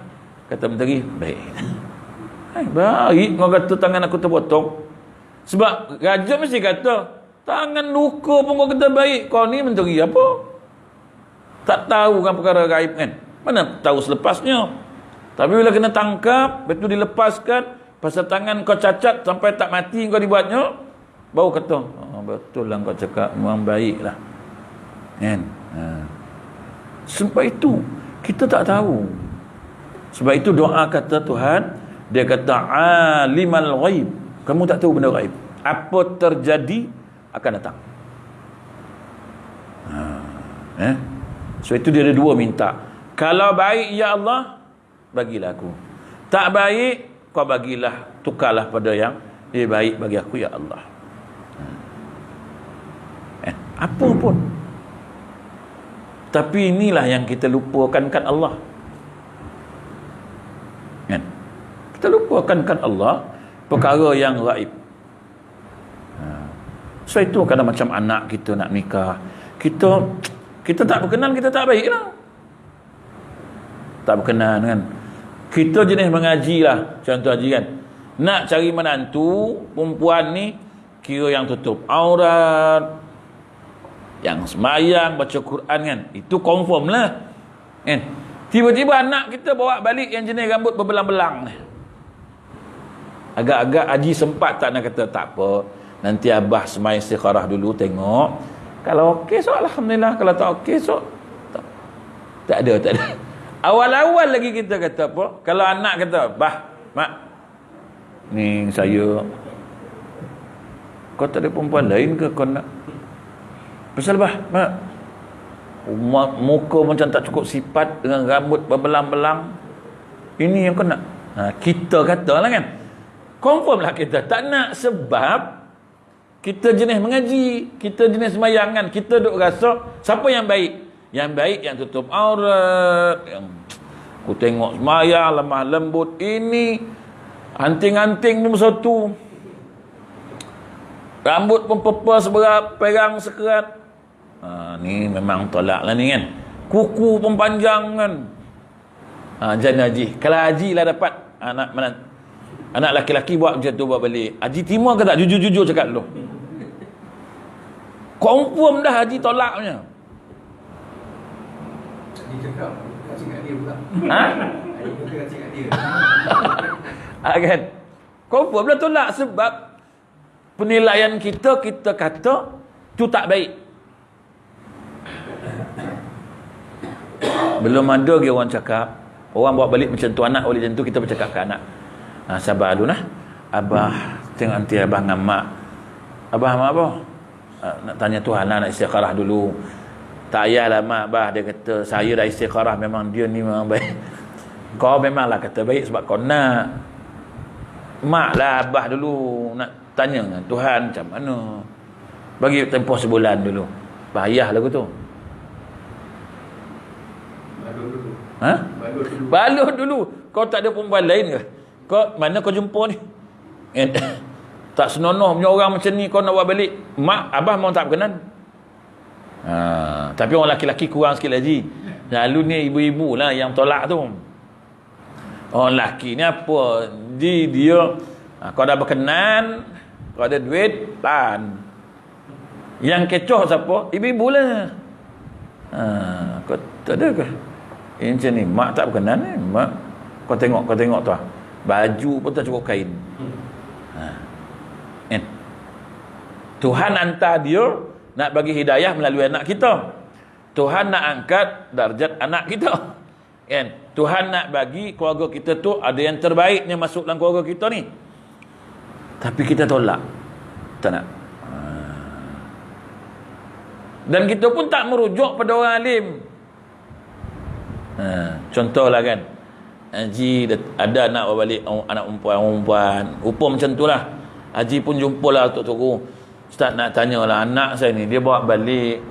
Kata menteri, baik. Baik, kau kata tangan aku terpotong. Sebab raja mesti kata, tangan luka pun kau kata baik. Kau ni menteri apa? Tak tahu kan perkara gaib kan. Mana tahu selepasnya. Tapi bila kena tangkap, betul dilepaskan, pasal tangan kau cacat sampai tak mati kau dibuatnya, baru kata, betul lah kau cakap, memang baik lah. Kan? Sebab itu kita tak tahu. Sebab itu doa kata Tuhan, dia kata alimal ghaib. Kamu tak tahu benda ghaib. Apa terjadi akan datang. Sebab itu dia ada dua minta. Kalau baik ya Allah, bagilah aku. Tak baik, kau bagilah, tukarlah pada yang lebih baik bagi aku ya Allah. Apa pun. Tapi inilah yang kita lupakan kan Allah. Kan? Kita lupakan kan Allah perkara yang gaib. So itu kadang macam anak kita nak nikah, kita tak berkenan, kita tak baik lah. Tak berkenan kan. Kita jenis mengaji lah. Contoh haji kan, nak cari menantu perempuan ni kira yang tutup aurat, yang semayang, baca Quran kan, itu confirm lah kan. Tiba-tiba anak kita bawa balik yang jenis rambut berbelang-belang ni. Agak-agak haji sempat tak nak kata, tak apa, nanti abah semai istikharah dulu, tengok kalau okey so alhamdulillah, kalau tak okey so tak ada. Awal-awal lagi kita kata apa, kalau anak kata, bah, mak, ni saya, kau tak ada perempuan lain ke kau nak? Pasal bah, mak, muka macam tak cukup sifat dengan rambut berbelang-belang, ini yang kau nak? Kita kata lah kan, confirm lah kita tak nak. Sebab kita jenis mengaji, kita jenis semayangan, kita duk rasa siapa yang baik? Yang baik yang tutup aurat, yang aku tengok semayang lemah lembut, ini anting-anting pun satu, rambut pun pepah seberat, perang sekerat. Ni memang tolak lah ni kan. Kuku pun panjang kan. Jangan haji. Kalau haji lah dapat anak laki-laki buat macam tu, buat balik. Haji timur ke tak? Jujur-jujur cakap dulu. Confirm dah haji tolak punya. Haji cakap kacing kat dia pula. Haji kacing kat dia. Kan? Confirm dah tolak. Sebab penilaian kita kata tu tak baik. Belum ada lagi orang cakap. Orang bawa balik macam tu, anak boleh macam tu, kita bercakap ke anak. Sabar dulu nah. Abah tengok nanti abah dengan mak. Abah mak apa? Nak tanya Tuhan lah, nak istiqarah dulu. Tak payahlah mak, abah dia kata saya dah istiqarah, memang dia ni memang baik. Kau memanglah kata baik sebab kau nak. Mak lah abah dulu nak tanya dengan Tuhan macam mana. Bagi tempoh sebulan dulu. Payah lagu tu. Balut dulu. Kau tak ada perempuan lain ke? Kau mana kau jumpa ni? Tak senonoh punya orang macam ni kau nak buat balik. Mak abah memang tak berkenan. Tapi orang laki-laki kurang sikit lagi. Lalu ni ibu-ibu lah yang tolak tu. Orang lelaki ni apa? Dia kau dah berkenan, kau ada duit, pan. Yang kecoh siapa? Ibu-ibu lah. Kau tak ada ke? Macam ni, mak tak berkenan ni. Mak, kau tengok tu. Baju pun tak cukup kain. Tuhan hantar dia nak bagi hidayah melalui anak kita. Tuhan nak angkat darjat anak kita. Kan? Tuhan nak bagi keluarga kita tu ada yang terbaiknya masuk dalam keluarga kita ni. Tapi kita tolak. Tak nak. Dan kita pun tak merujuk pada orang alim. Contohlah kan, Haji ada anak balik, anak perempuan. Rupa macam tu lah. Haji pun jumpalah Tok Turu. Ustaz nak tanyalah anak saya ni, dia bawa balik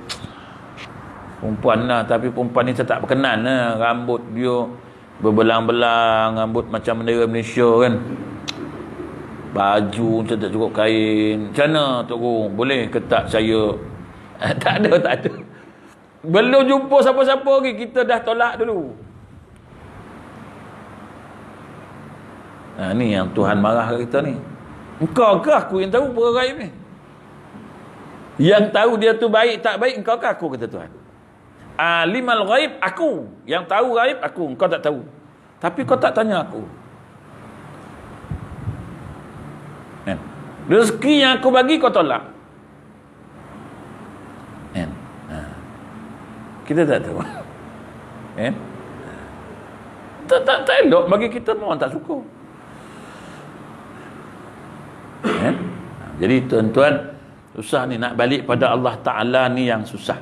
perempuan lah, tapi perempuan ni saya tak berkenan lah. Rambut dia berbelang-belang, rambut macam bendera Malaysia kan, baju macam tak cukup kain. Macam mana Tok Guru, boleh ke tak saya? Tak ada. Belum jumpa siapa-siapa lagi, kita dah tolak dulu. Ni yang Tuhan marah kat kita ni. Engkau ke aku yang tahu perkara gaib ni? Yang tahu dia tu baik tak baik engkau ke aku, kata Tuhan. Alimal ghaib aku, yang tahu gaib aku, engkau tak tahu. Tapi kau tak tanya aku. Rezeki yang aku bagi kau tolak. Kita tak tahu. Tak elok bagi kita, orang tak suka. Jadi tuan-tuan, susah ni nak balik pada Allah Ta'ala ni yang susah.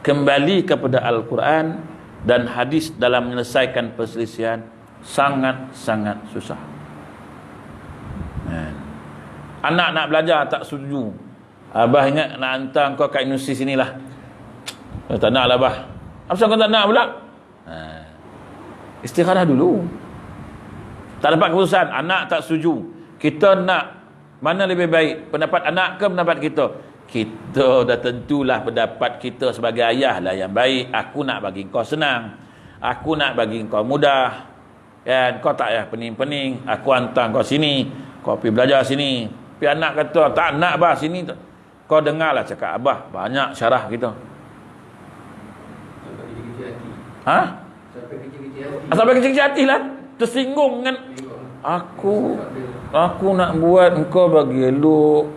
Kembali kepada Al-Quran dan hadis dalam menyelesaikan perselisihan sangat-sangat susah. Anak nak belajar tak setuju. Abah ingat nak hantar kau kat universiti sinilah. Tak nak lah abah. Apa kau tak nak pula? Istikharah dulu. Tak dapat keputusan, anak tak setuju. Kita nak mana lebih baik, pendapat anak ke pendapat kita? Kita dah tentulah pendapat kita sebagai ayah lah yang baik. Aku nak bagi kau senang, aku nak bagi kau mudah, kan? Kau tak payah pening-pening, aku hantar kau sini, kau pergi belajar sini. Tapi anak kata tak nak abah sini. Kau dengarlah cakap abah, banyak syarah kita. Sampai kecil-kecil hati lah, tersinggung kan. Aku nak buat engkau bagi elok.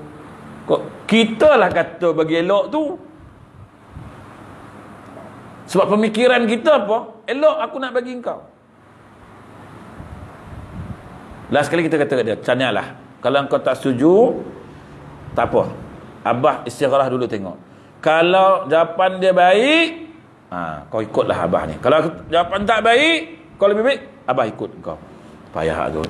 Kita lah kata bagi elok tu. Sebab pemikiran kita apa? Elok aku nak bagi engkau. Last kali kita kata kat dia, tanyalah. Kalau engkau tak setuju, tak apa, abah istigharah dulu tengok. Kalau jawapan dia baik, kau ikutlah abah ni. Kalau jawapan tak baik, kau lebih baik, abah ikut kau. Payah tu.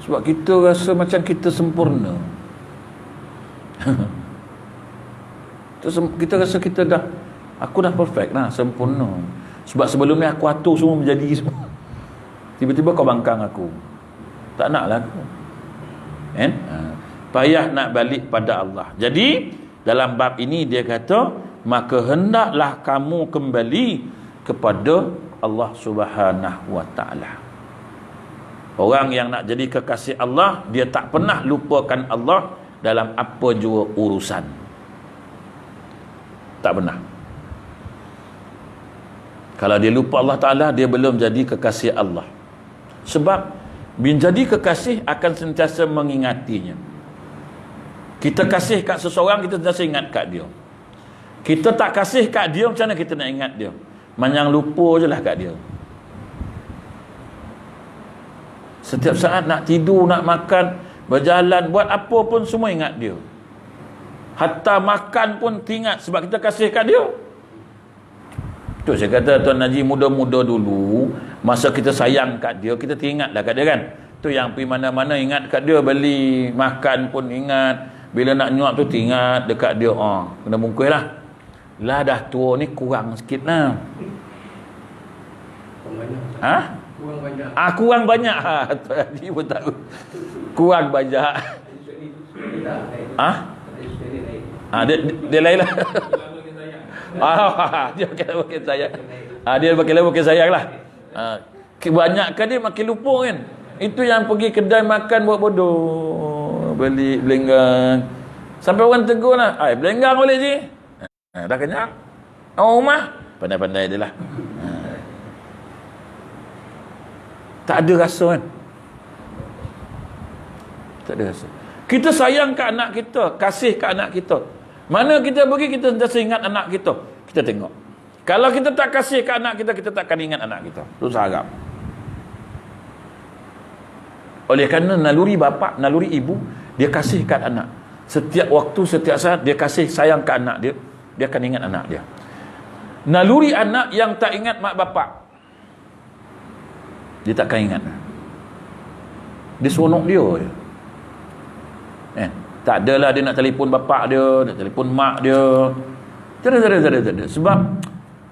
Sebab kita rasa macam kita sempurna. Kita rasa kita dah, aku dah perfect lah, sempurna. Sebab sebelum ni aku atur semua menjadi semua. Tiba-tiba kau bangkang aku. Tak naklah aku. Payah nak balik pada Allah. Jadi dalam bab ini dia kata, maka hendaklah kamu kembali kepada Allah Subhanahu wa ta'ala. Orang yang nak jadi kekasih Allah, dia tak pernah lupakan Allah dalam apa jua urusan. Tak pernah. Kalau dia lupa Allah Ta'ala, dia belum jadi kekasih Allah. Sebab menjadi kekasih akan sentiasa mengingatinya. Kita kasih kat seseorang, kita sentiasa ingat kat dia. Kita tak kasih kat dia, macam mana kita nak ingat dia? Manyang lupa je lah kat dia. Setiap saat nak tidur, nak makan, berjalan, buat apa pun semua ingat dia. Hatta makan pun ingat sebab kita kasih kat dia. Tu saya kata Tuan Haji, muda-muda dulu, masa kita sayang kat dia, kita teringatlah kat dia kan. Tu yang pergi mana-mana ingat kat dia, beli makan pun ingat, bila nak nyuap tu teringat dekat dia. Kena bungkus lah. Lah dah tua ni kurang sikit lah. Kurang banyak. Kurang banyak. Tuan Haji pun tahu. Kurang banyak. Dia lain lah. Dia makin sayang. Dia makin sayang lah. Kebanyakan dia makin lupa kan. Itu yang pergi kedai makan buat bodoh, beli belenggang, sampai orang tegur lah, belenggang boleh je. Dah kenyang, rumah pandai-pandai dia lah. Tak ada rasa kan. Tak ada rasa. Kita sayang ke anak kita, kasih ke anak kita, mana kita pergi kita sentiasa ingat anak kita. Kita tengok, kalau kita tak kasih ke anak kita, kita takkan ingat anak kita. Itu harap. Oleh kerana naluri bapa, naluri ibu, dia kasih kat anak. Setiap waktu, setiap saat dia kasih sayang ke anak dia, dia akan ingat anak dia. Naluri anak yang tak ingat mak bapak, dia takkan ingat. Dia seronok dia je. Tak adalah dia nak telefon bapak dia, nak telefon mak dia. Tak ada. Sebab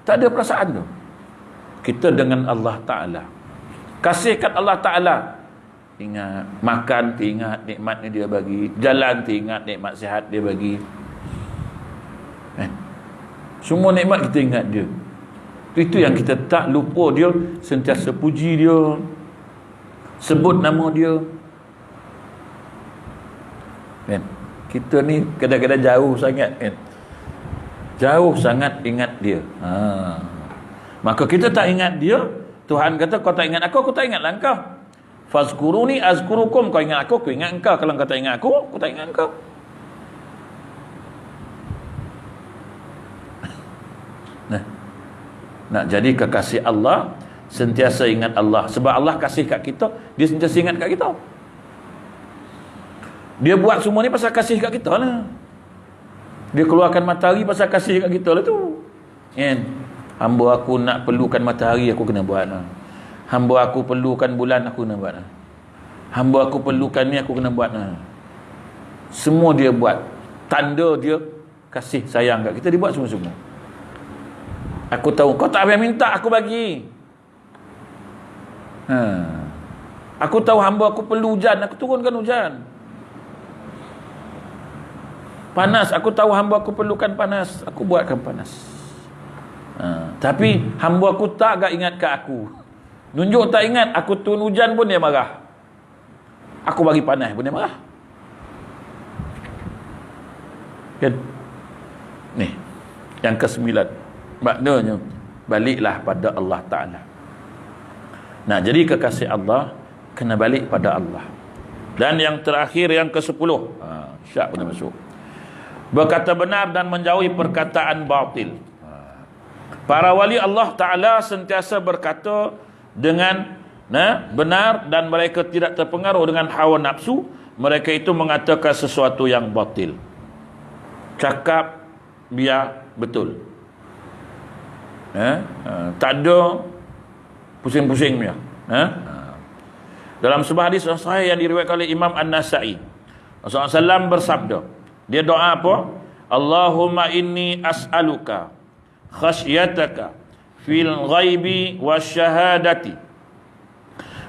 tak ada perasaan tu. Kita dengan Allah Ta'ala, kasihkan Allah Ta'ala. Ingat makan, ingat nikmat ni dia bagi. Jalan, ingat nikmat sihat dia bagi. Semua nikmat kita ingat dia. Itu yang kita tak lupa dia. Sentiasa puji dia, sebut nama dia. Kita ni kadang-kadang jauh sangat kan? Jauh sangat ingat dia. Maka kita tak ingat dia. Tuhan kata, kau tak ingat aku tak ingatlah engkau. Fazkuruni azkurukum. Kau ingat aku ingat engkau. Kalau kau tak ingat aku tak ingat engkau. Nak jadi kekasih Allah, sentiasa ingat Allah. Sebab Allah kasih kat kita, dia sentiasa ingat kat kita. Dia buat semua ni pasal kasih kat kita lah. Dia keluarkan matahari pasal kasih kat kita lah tu. Hamba aku nak perlukan matahari, aku kena buat lah. Hamba aku perlukan bulan, aku kena buat lah. Hamba aku perlukan ni, aku kena buat lah. Semua dia buat. Tanda dia kasih sayang kat kita, dia buat semua-semua. Aku tahu kau tak payah minta, aku bagi. Aku tahu hamba aku perlu hujan, aku turunkan hujan. Panas, aku tahu hamba aku perlukan panas, aku buatkan panas. Tapi hamba aku tak agak ingat kat aku. Nunjuk tak ingat, aku turun hujan pun dia marah. Aku bagi panas pun dia marah. Kan? Ni, yang ke-9. Maknanya baliklah pada Allah Ta'ala. Nak jadi kekasih Allah, kena balik pada Allah. Dan yang terakhir, yang ke-10, syak pun masuk, berkata benar dan menjauhi perkataan batil. Para wali Allah Ta'ala sentiasa berkata dengan benar, dan mereka tidak terpengaruh dengan hawa nafsu. Mereka itu mengatakan sesuatu yang batil. Cakap biar betul. Tak ada pusing-pusing dia. Dalam sebuah hadis sahih yang diriwayatkan oleh Imam An-Nasa'i, Rasulullah SAW bersabda, dia doa apa? Allahumma inni as'aluka khasyataka fil ghaibi wasyahadati,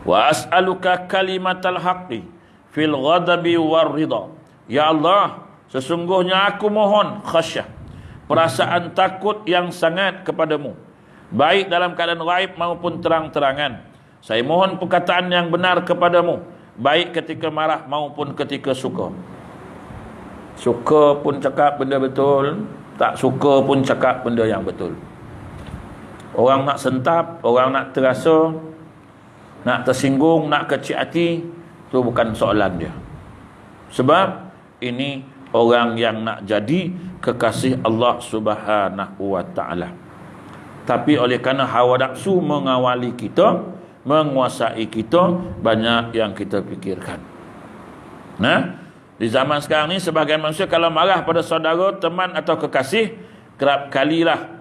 wa as'aluka kalimatal haqqi fil ghadabi war ridha. Ya Allah, sesungguhnya aku mohon khasyah, perasaan takut yang sangat kepadamu, baik dalam keadaan ghaib maupun terang-terangan. Saya mohon perkataan yang benar kepadamu, baik ketika marah maupun ketika suka. Suka pun cakap benda betul, tak suka pun cakap benda yang betul. Orang nak sentap, orang nak terasa, nak tersinggung, nak kecil hati, itu bukan soalan dia. Sebab ini orang yang nak jadi kekasih Allah Subhanahu wa taala. Tapi oleh kerana hawa nafsu mengawali kita, menguasai kita, banyak yang kita fikirkan. Nah, di zaman sekarang ni sebagian manusia kalau marah pada saudara, teman atau kekasih, kerap kalilah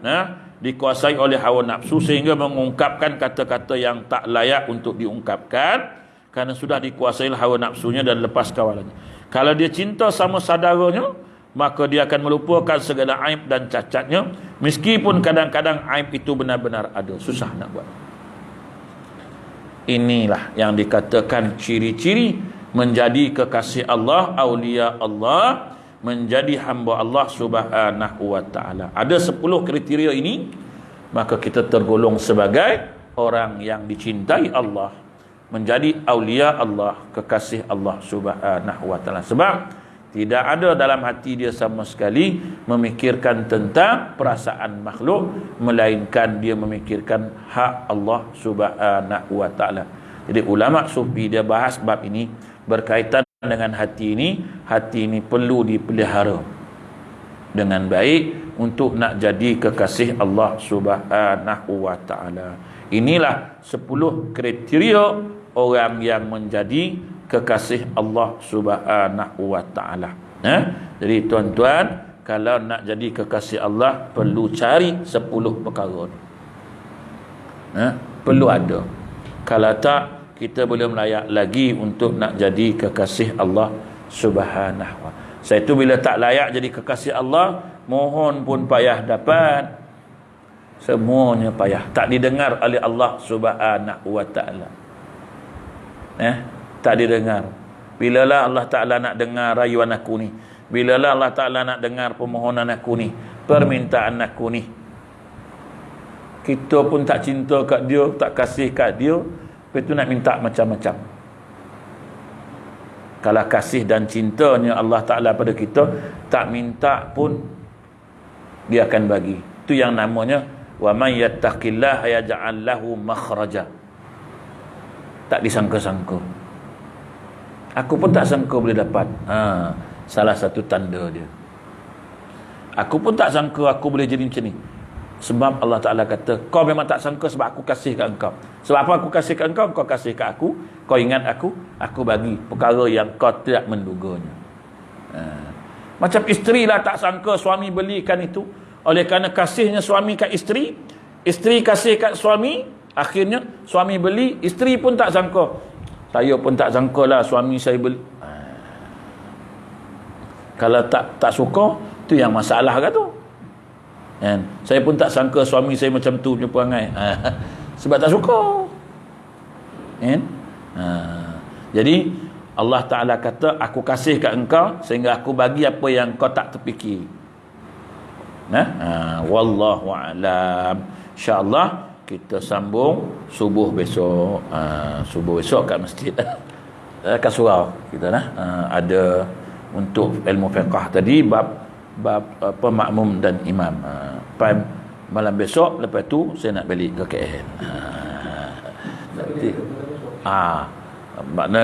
dikuasai oleh hawa nafsu sehingga mengungkapkan kata-kata yang tak layak untuk diungkapkan kerana sudah dikuasai hawa nafsunya dan lepas kawalannya. Kalau dia cinta sama saudaranya, maka dia akan melupakan segala aib dan cacatnya, meskipun kadang-kadang aib itu benar-benar ada. Susah nak buat. Inilah yang dikatakan ciri-ciri menjadi kekasih Allah, aulia Allah, menjadi hamba Allah Subhanahu wa taala. Ada 10 kriteria ini, maka kita tergolong sebagai orang yang dicintai Allah, menjadi aulia Allah, kekasih Allah Subhanahu wa taala. Sebab tidak ada dalam hati dia sama sekali memikirkan tentang perasaan makhluk, melainkan dia memikirkan hak Allah Subhanahu wa taala. Jadi ulama sufi dia bahas bab ini berkaitan dengan hati ini. Hati ini perlu dipelihara dengan baik untuk nak jadi kekasih Allah Subhanahu wa taala. Inilah 10 kriteria orang yang menjadi kekasih Allah Subhanahu wa taala. Jadi tuan-tuan, kalau nak jadi kekasih Allah perlu cari 10 perkara ni. Perlu ada. Kalau tak, kita belum layak lagi untuk nak jadi kekasih Allah Subhanahu wa taala. Saya tu bila tak layak jadi kekasih Allah, mohon pun payah dapat. Semuanya payah, tak didengar oleh Allah Subhanahu wa taala. Tak didengar. Bilalah Allah Ta'ala nak dengar rayuan aku ni, bilalah Allah Ta'ala nak dengar permohonan aku ni, permintaan aku ni. Kita pun tak cinta kat dia, tak kasih kat dia, lepas tu nak minta macam-macam. Kalau kasih dan cintanya Allah Ta'ala pada kita, tak minta pun dia akan bagi. Itu yang namanya wa man yattaqillaha yaj'al lahu makhraja. Tak disangka-sangka. Aku pun tak sangka boleh dapat. Salah satu tanda dia. Aku pun tak sangka aku boleh jadi macam ni. Sebab Allah Ta'ala kata, kau memang tak sangka sebab aku kasih kat engkau. Sebab apa aku kasih kat engkau? Kau kasih kat aku, kau ingat aku bagi perkara yang kau tidak menduganya. Macam isteri lah tak sangka suami belikan itu. Oleh kerana kasihnya suami kat isteri, isteri kasih kat suami, akhirnya suami beli, isteri pun tak sangka. Saya pun tak sangka lah suami saya beli. Kalau tak suka, tu yang masalah kan tu. Saya pun tak sangka suami saya macam tu punya perangai. Sebab tak suka. Jadi Allah Ta'ala kata, aku kasih kat engkau sehingga aku bagi apa yang kau tak terfikir. Wallahu a'lam. InsyaAllah kita sambung subuh besok. Subuh besok kat masjid kat surau kita ada untuk ilmu fiqh tadi, bab makmum dan imam. Malam besok, lepas tu saya nak balik ke KL. Makna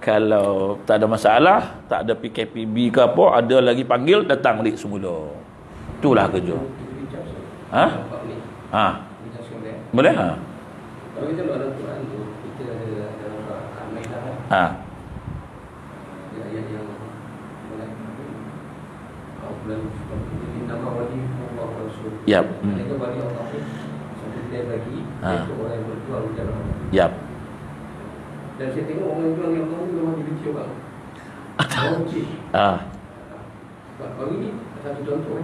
kalau tak ada masalah, tak ada PKPB ke apa, ada lagi panggil, datang balik semula. Itulah kerja. Boleh? Kalau kita dalam Quran tu, kita ada dalam Al-Maidah. Ayat yang nama wali Allah Rasul. Yap. Mereka wali Allah sampai dia bagi itu orang yang berjuang di dalam Allah. Yap. Dan saya tengok orang jual yang tahu memang dibenci orang. Orang benci. Baru ini satu contoh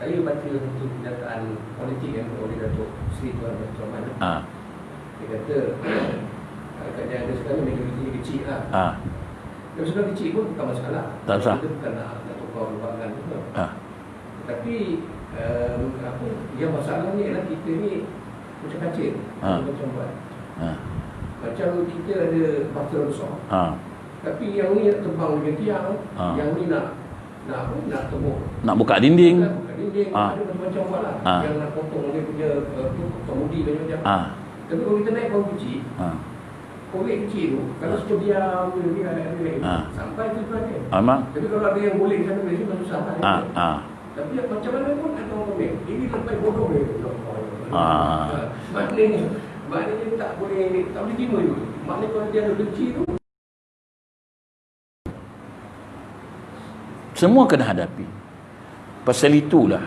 saya baca satu kenyataan politik yang oleh Datuk Seri Tuan Dr. Rahman. Dia kata keadaan dia sekarang majoriti kecil lah. Dan sudah kecil pun bukan masalah. Tak masalah. Kita bukan nak tukar lembagaan tu. Tapi yang masalah ni adalah kita ni macam kacil. Macam buat. Macam kita ada bahtera besar. Tapi yang ni nak tebang dengan tiang, yang ni nak tembok. Nak buka dinding. Buka dinding, ada macam-macam buat lah. Yang nak potong dia punya kemudi macam-macam. Tapi kalau kita naik bawah kecil, Korek kecil tu, kalau suka diam dia sampai tujuan dia. Memang. Tapi kalau ada yang boleh sana Malaysia memang susah kan. Tapi macam mana pun ada orang korek. Ini sampai bodoh dia. Maknanya tak boleh terima tu. Maknanya kalau dia ada benci tu, semua kena hadapi. Pasal itulah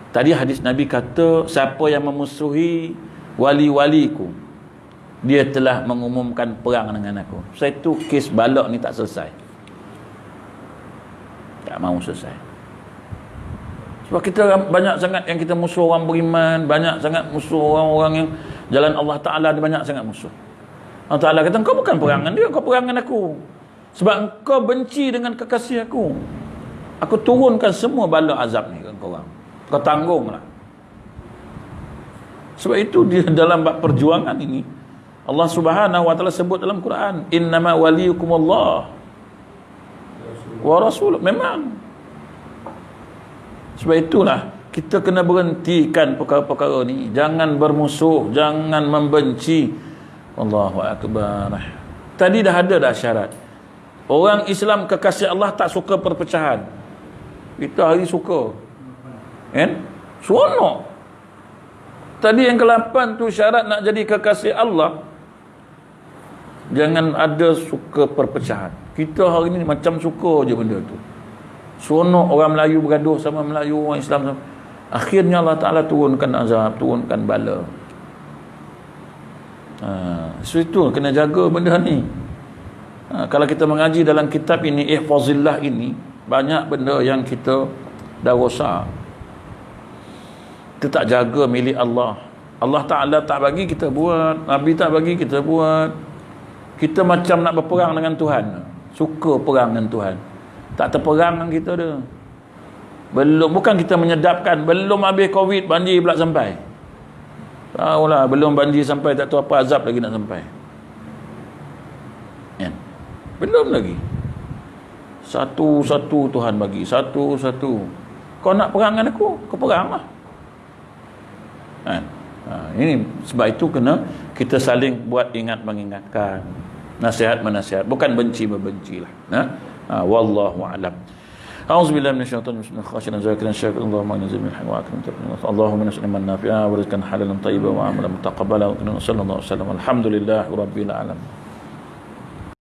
tadi hadis Nabi kata, siapa yang memusuhi wali-waliku, dia telah mengumumkan perang dengan aku. Saya tu kes balak ni tak selesai. Tak mahu selesai. Sebab kita banyak sangat yang kita musuh orang beriman, banyak sangat musuh orang-orang yang jalan Allah Ta'ala, ada banyak sangat musuh. Allah Ta'ala kata, kau bukan perangan dia, kau perangan aku. Sebab engkau benci dengan kekasih aku. Aku turunkan semua bala azab ni ke korang. Kau tanggunglah. Sebab itu dia dalam bab perjuangan ini, Allah Subhanahu wa taala sebut dalam Quran, innama waliyukumullah wa rasul. Memang. Sebab itulah kita kena berhentikan perkara-perkara ni. Jangan bermusuh, jangan membenci. Allahu akbar. Tadi dah ada dah syarat. Orang Islam kekasih Allah tak suka perpecahan. Kita hari suka. Kan? Seronok. Tadi yang ke-8 tu syarat nak jadi kekasih Allah, jangan ada suka perpecahan. Kita hari ni macam suka je benda tu. Seronok orang Melayu bergaduh sama Melayu, orang Islam sama. Akhirnya Allah Ta'ala turunkan azab, turunkan bala. So itu kena jaga benda ni. Kalau kita mengaji dalam kitab ini, ihfazillah ini, banyak benda yang kita dah rosak. Kita tak jaga milik Allah. Allah Ta'ala tak bagi kita buat, Nabi tak bagi kita buat. Kita macam nak berperang dengan Tuhan. Suka perang dengan Tuhan. Tak terperang dengan kita dah. Belum, bukan kita menyedapkan, belum habis Covid, banjir pula sampai. Tahulah, belum banjir sampai, tak tahu apa azab lagi nak sampai. Kan? Belum lagi. Satu-satu Tuhan bagi. Satu-satu. Kau nak perang dengan aku, kau perang lah. Kan? Ini sebab itu kena kita saling buat ingat mengingatkan, nasihat menasihat, bukan benci membenci lah. Wallahu a'lam. A'udzubillahi minasyaitonir rajim. Khashiyan zakiran syakiran Allahumma inna min wa akrim taqwa. Allahumma nas'aluka nafi'a wa rizqan halalan tayyiban wa amalan mutaqabbala wa sallallahu alaihi wasallam. Alhamdulillahirabbil alamin.